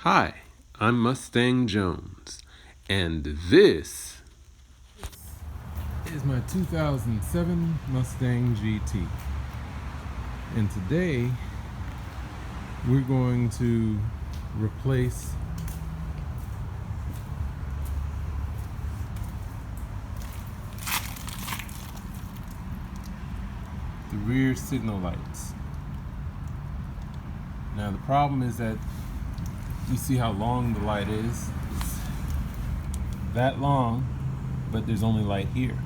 Hi, I'm Mustang Jones, and this is my 2007 Mustang GT. And today we're going to replace the rear signal lights. Now the problem is that you see how long the light is. It's that long, but there's only light here.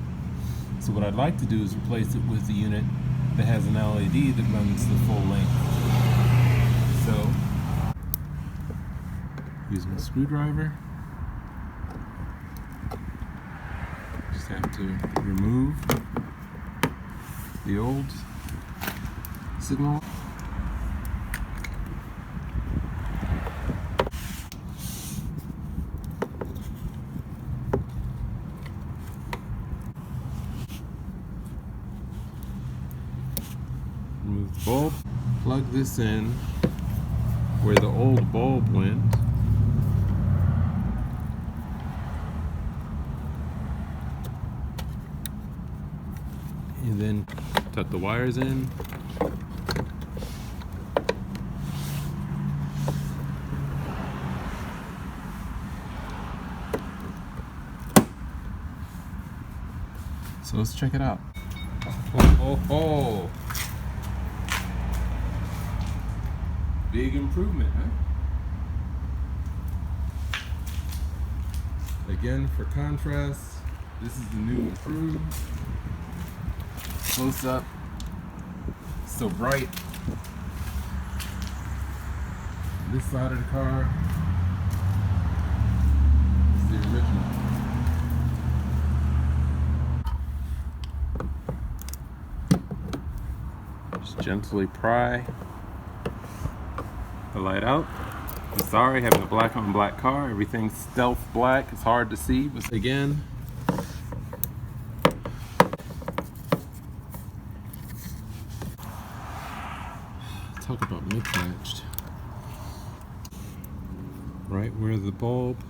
So what I'd like to do is replace it with the unit that has an LED that runs the full length. So, using a screwdriver, just have to remove the old signal. Remove the bulb, plug this in where the old bulb went, and then tuck the wires in. So let's check it out. Oh. Big improvement, huh? Again, for contrast, this is the new improved. Close up, so bright. This side of the car is the original. Just gently pry the light out. I'm sorry, having a black on black car, everything's stealth black, it's hard to see, but again, talk about mismatched. Right where the bulb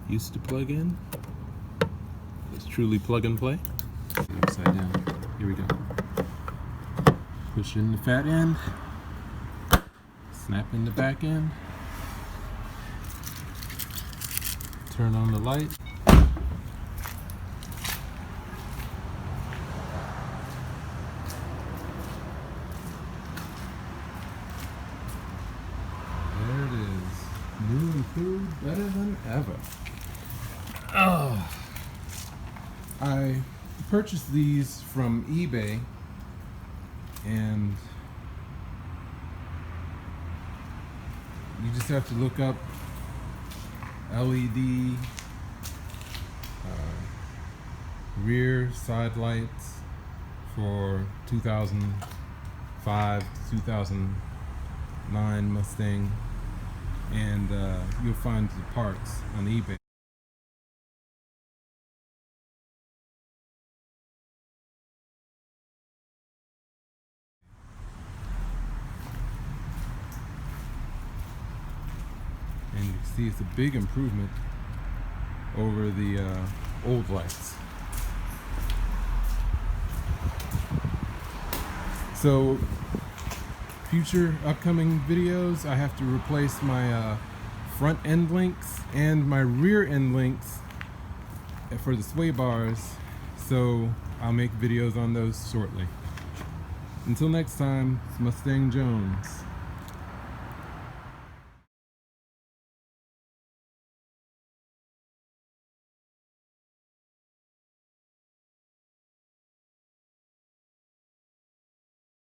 used to plug in, it's truly plug and play. Upside down, here we go. Push in the fat end, snap in the back end, turn on the light, there it is, new and improved, better than ever. Oh, I purchased these from eBay, and you just have to look up LED rear side lights for 2005 to 2009 Mustang, and you'll find the parts on eBay. And you can see it's a big improvement over the old lights. So future upcoming videos, I have to replace my front end links and my rear end links for the sway bars, so I'll make videos on those shortly. Until next time, it's Mustang Jones.